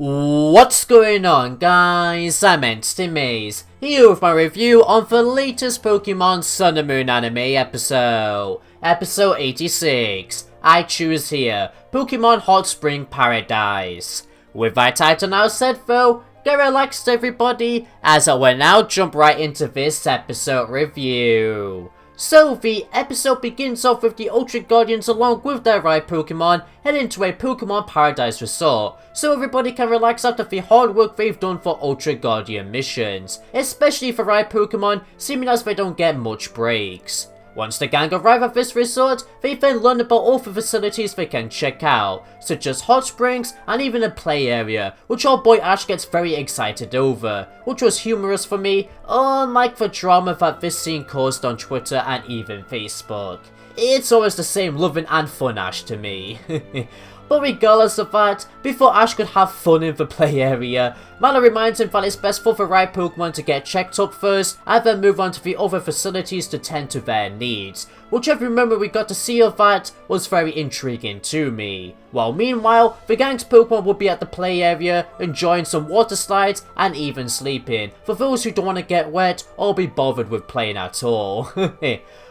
What's going on, guys? I'm Maze, here with my review on the latest Pokemon Sun and Moon anime episode 86. I choose here, Pokemon Hot Spring Paradise. With my title now set though, get relaxed everybody, as I will now jump right into this episode review. So, the episode begins off with the Ultra Guardians along with their Ride Pokemon heading to a Pokemon Paradise resort, so everybody can relax after the hard work they've done for Ultra Guardian missions, especially for Ride Pokemon, seeming as they don't get much breaks. Once the gang arrive at this resort, they then learn about all the facilities they can check out, such as hot springs and even a play area, which our boy Ash gets very excited over, which was humorous for me, unlike the drama that this scene caused on Twitter and even Facebook. It's always the same loving and fun Ash to me. But regardless of that, before Ash could have fun in the play area, Mallow reminds him that it's best for the right Pokemon to get checked up first and then move on to the other facilities to tend to their needs, which every moment we got to see of that was very intriguing to me. While meanwhile, the gang's Pokemon would be at the play area, enjoying some water slides and even sleeping, for those who don't want to get wet or be bothered with playing at all.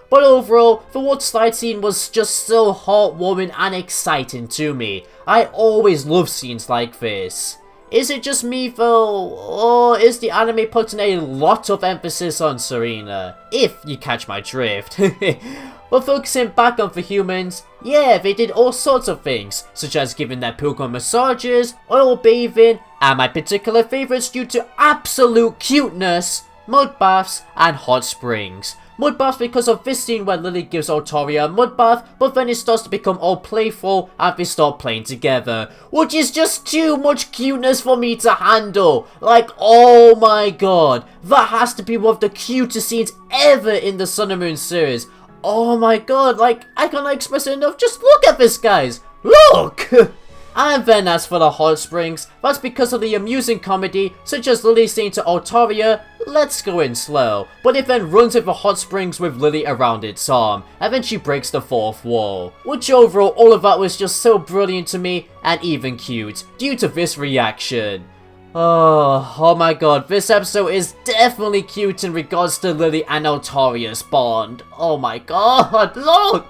But overall, the water slide scene was just so heartwarming and exciting to me. I always love scenes like this. Is it just me though, or is the anime putting a lot of emphasis on Serena? If you catch my drift. But focusing back on the humans, yeah, they did all sorts of things, such as giving their Pokemon massages, oil bathing, and my particular favourites due to absolute cuteness, mud baths and hot springs. Mud bath because of this scene where Lily gives Altaria a mud bath, but then it starts to become all playful and they start playing together, which is just too much cuteness for me to handle. Like, oh my god, that has to be one of the cutest scenes ever in the Sun and Moon series. Oh my god, like, I cannot express it enough. Just look at this, guys. Look! And then as for the hot springs, that's because of the amusing comedy, such as Lily saying to Altaria, "Let's go in slow," but it then runs into the hot springs with Lily around its arm, and then she breaks the fourth wall. Which overall, all of that was just so brilliant to me, and even cute, due to this reaction. Oh my god, this episode is definitely cute in regards to Lily and Altaria's bond. Oh my god, look!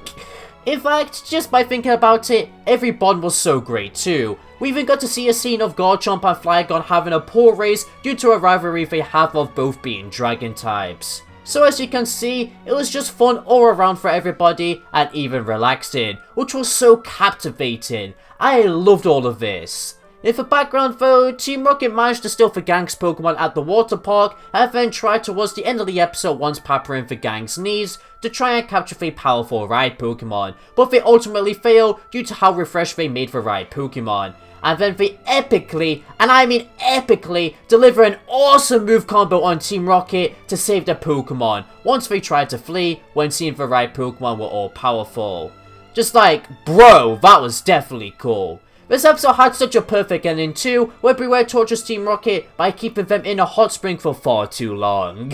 In fact, just by thinking about it, every bond was so great too. We even got to see a scene of Garchomp and Flygon having a poor race due to a rivalry they have of both being dragon types. So as you can see, it was just fun all around for everybody and even relaxing, which was so captivating. I loved all of this. In the background though, Team Rocket managed to steal the gang's Pokemon at the water park and then tried towards the end of the episode once pampering the gang's needs to try and capture the powerful Ride Pokemon, but they ultimately failed due to how refreshed they made the Ride Pokemon. And then they epically, and I mean epically, deliver an awesome move combo on Team Rocket to save their Pokemon once they tried to flee when seeing the Ride Pokemon were all powerful. Just like, bro, that was definitely cool. This episode had such a perfect ending too, where Beware tortures Team Rocket by keeping them in a hot spring for far too long.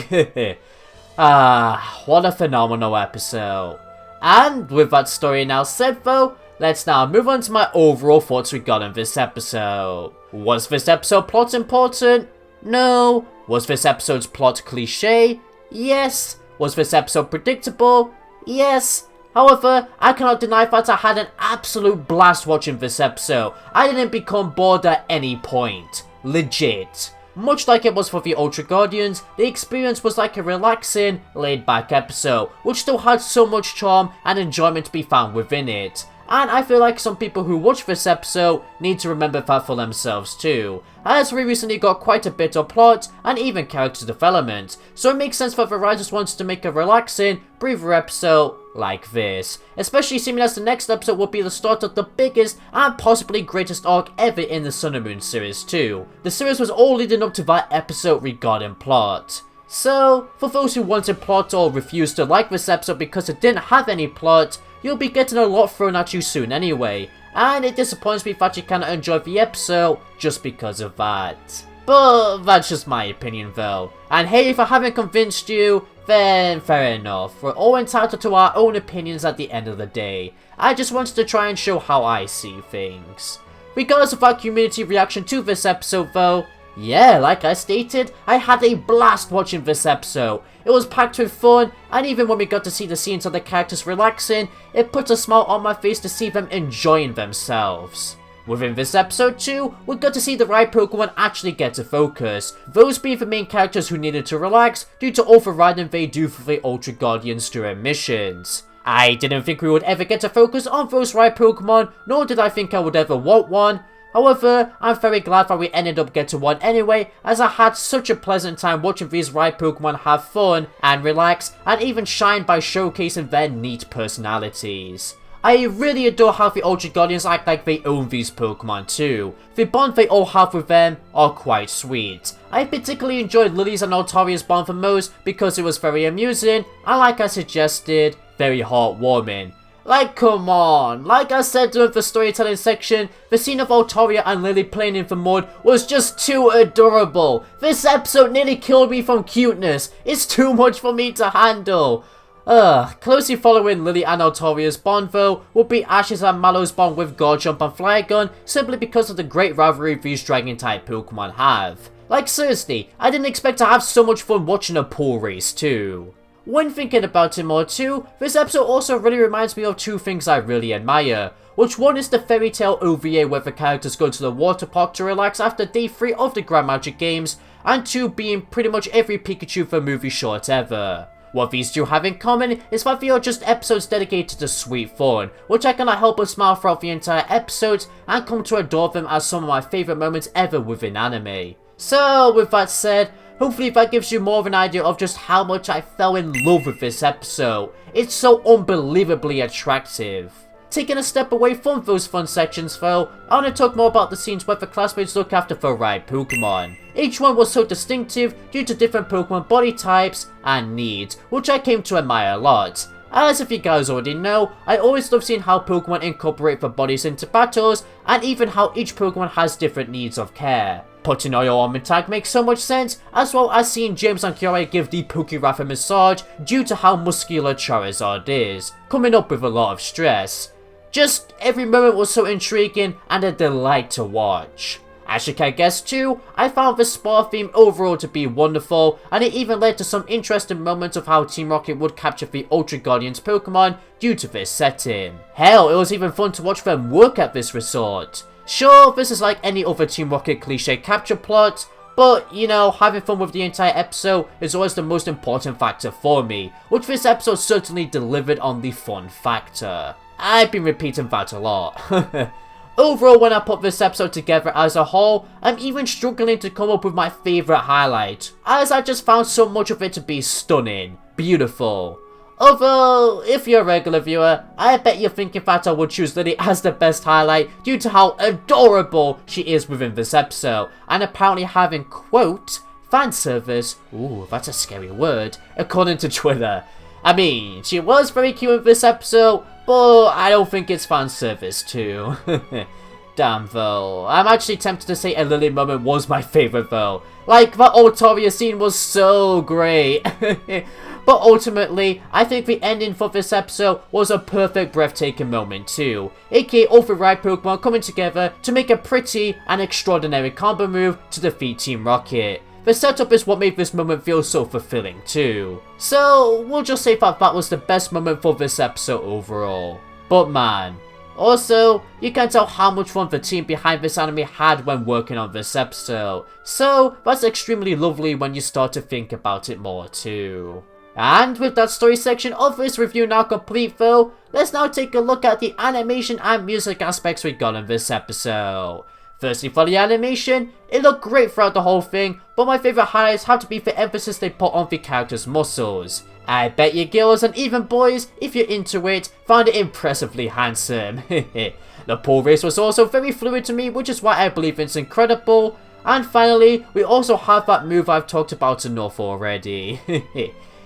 What a phenomenal episode. And with that story now said though, let's now move on to my overall thoughts regarding this episode. Was this episode plot important? No. Was this episode's plot cliche? Yes. Was this episode predictable? Yes. However, I cannot deny that I had an absolute blast watching this episode. I didn't become bored at any point. Legit. Much like it was for the Ultra Guardians, the experience was like a relaxing, laid-back episode, which still had so much charm and enjoyment to be found within it. And I feel like some people who watch this episode need to remember that for themselves too, as we recently got quite a bit of plot and even character development, so it makes sense that the writers wanted to make a relaxing, breather episode like this, especially seeming as the next episode will be the start of the biggest and possibly greatest arc ever in the Sun and Moon series too. The series was all leading up to that episode regarding plot. So, for those who wanted plot or refused to like this episode because it didn't have any plot, you'll be getting a lot thrown at you soon anyway, and it disappoints me that you cannot enjoy the episode just because of that. But that's just my opinion though, and hey, if I haven't convinced you, then fair enough. We're all entitled to our own opinions at the end of the day. I just wanted to try and show how I see things. Regardless of our community reaction to this episode though, yeah, like I stated, I had a blast watching this episode. It was packed with fun, and even when we got to see the scenes of the characters relaxing, it put a smile on my face to see them enjoying themselves. Within this episode too, we got to see the Ride Pokemon actually get to focus, those being the main characters who needed to relax due to overriding they do for the Ultra Guardians during missions. I didn't think we would ever get to focus on those Ride Pokemon, nor did I think I would ever want one. However, I'm very glad that we ended up getting one anyway, as I had such a pleasant time watching these Ride Pokemon have fun and relax, and even shine by showcasing their neat personalities. I really adore how the Ultra Guardians act like they own these Pokemon too. The bond they all have with them are quite sweet. I particularly enjoyed Lily's and Altaria's bond the most because it was very amusing, and like I suggested, very heartwarming. Like, come on, like I said during the storytelling section, the scene of Altaria and Lily playing in the mud was just too adorable. This episode nearly killed me from cuteness. It's too much for me to handle. Closely following Lily and Altaria's bond though, would be Ash's and Mallow's bond with Garchomp and Flygon, simply because of the great rivalry these Dragon type Pokemon have. Like seriously, I didn't expect to have so much fun watching a pool race too. When thinking about it more too, this episode also really reminds me of two things I really admire. Which one is the Fairy Tail OVA where the characters go to the water park to relax after day 3 of the Grand Magic Games, and 2 being pretty much every Pikachu the movie short ever. What these two have in common is that they are just episodes dedicated to sweet fun, which I cannot help but smile throughout the entire episode and come to adore them as some of my favourite moments ever within anime. So with that said, hopefully that gives you more of an idea of just how much I fell in love with this episode. It's so unbelievably attractive. Taking a step away from those fun sections though, I want to talk more about the scenes where the classmates look after the Ride Pokemon. Each one was so distinctive due to different Pokemon body types and needs, which I came to admire a lot. As if you guys already know, I always love seeing how Pokemon incorporate their bodies into battles, and even how each Pokemon has different needs of care. Putting Oil on the tag makes so much sense, as well as seeing James and Kiara give the Pokewrath a massage due to how muscular Charizard is, coming up with a lot of stress. Just every moment was so intriguing and a delight to watch. As you can guess too, I found the spa theme overall to be wonderful, and it even led to some interesting moments of how Team Rocket would capture the Ultra Guardians Pokemon due to this setting. Hell, it was even fun to watch them work at this resort. Sure, this is like any other Team Rocket cliche capture plot, but, you know, having fun with the entire episode is always the most important factor for me, which this episode certainly delivered on the fun factor. I've been repeating that a lot. Overall, when I put this episode together as a whole, I'm even struggling to come up with my favourite highlight, as I just found so much of it to be stunning, beautiful. Although, if you're a regular viewer, I bet you're thinking that I would choose Lily as the best highlight due to how adorable she is within this episode, and apparently having, quote, fan service, ooh, that's a scary word, according to Twitter. I mean, she was very cute in this episode, but I don't think it's fan service too. Damn though, I'm actually tempted to say a Lily moment was my favourite though. Like, that Altaria scene was so great. But ultimately, I think the ending for this episode was a perfect breathtaking moment too. aka all the Ride Pokemon coming together to make a pretty and extraordinary combo move to defeat Team Rocket. The setup is what made this moment feel so fulfilling too. So, we'll just say that that was the best moment for this episode overall. But man. Also, you can tell how much fun the team behind this anime had when working on this episode. So, that's extremely lovely when you start to think about it more too. And with that story section of this review now complete though, let's now take a look at the animation and music aspects we got in this episode. Firstly, for the animation, it looked great throughout the whole thing, but my favourite highlights have to be the emphasis they put on the characters' muscles. I bet you girls and even boys, if you're into it, found it impressively handsome. The pool race was also very fluid to me, which is why I believe it's incredible. And finally, we also have that move I've talked about enough already.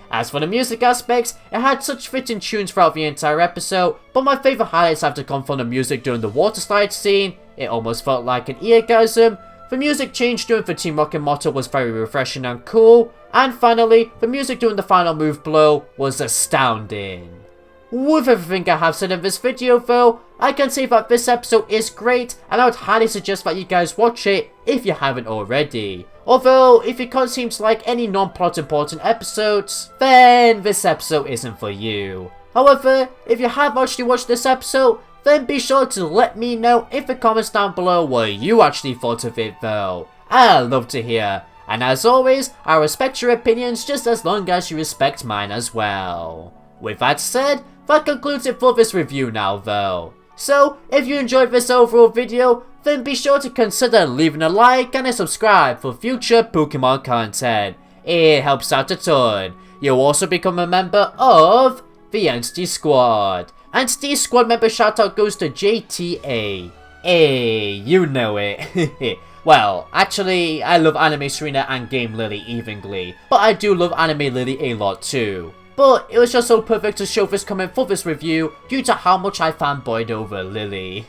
As for the music aspects, it had such fitting tunes throughout the entire episode, but my favourite highlights have to come from the music during the water slide scene. It almost felt like an eargasm. The music change during the Team Rocket motto was very refreshing and cool. And finally, the music during the final move blow was astounding. With everything I have said in this video though, I can say that this episode is great and I would highly suggest that you guys watch it if you haven't already. Although, if you can't seem to like any non-plot important episodes, then this episode isn't for you. However, if you have actually watched this episode, then be sure to let me know in the comments down below what you actually thought of it though. I'd love to hear. And as always, I respect your opinions just as long as you respect mine as well. With that said, that concludes it for this review now though. So, if you enjoyed this overall video, then be sure to consider leaving a like and a subscribe for future Pokemon content. It helps out a ton. You'll also become a member of the Entity Squad. Entity Squad member shoutout goes to JTA. Hey, you know it. Well, actually, I love Anime Serena and Game Lily evenly, but I do love Anime Lily a lot too. But it was just so perfect to show this comment for this review due to how much I fanboyed over Lily.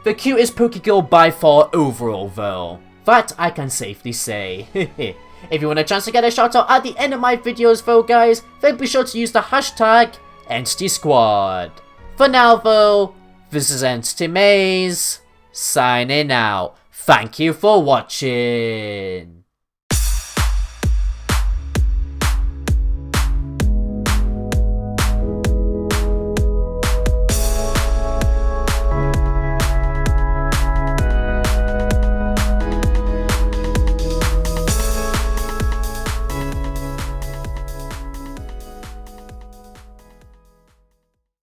The cutest Pokegirl by far overall though. That I can safely say. If you want a chance to get a shoutout at the end of my videos though guys, then be sure to use the hashtag Entity Squad. For now though, this is Entity Maze, signing out. Thank you for watching.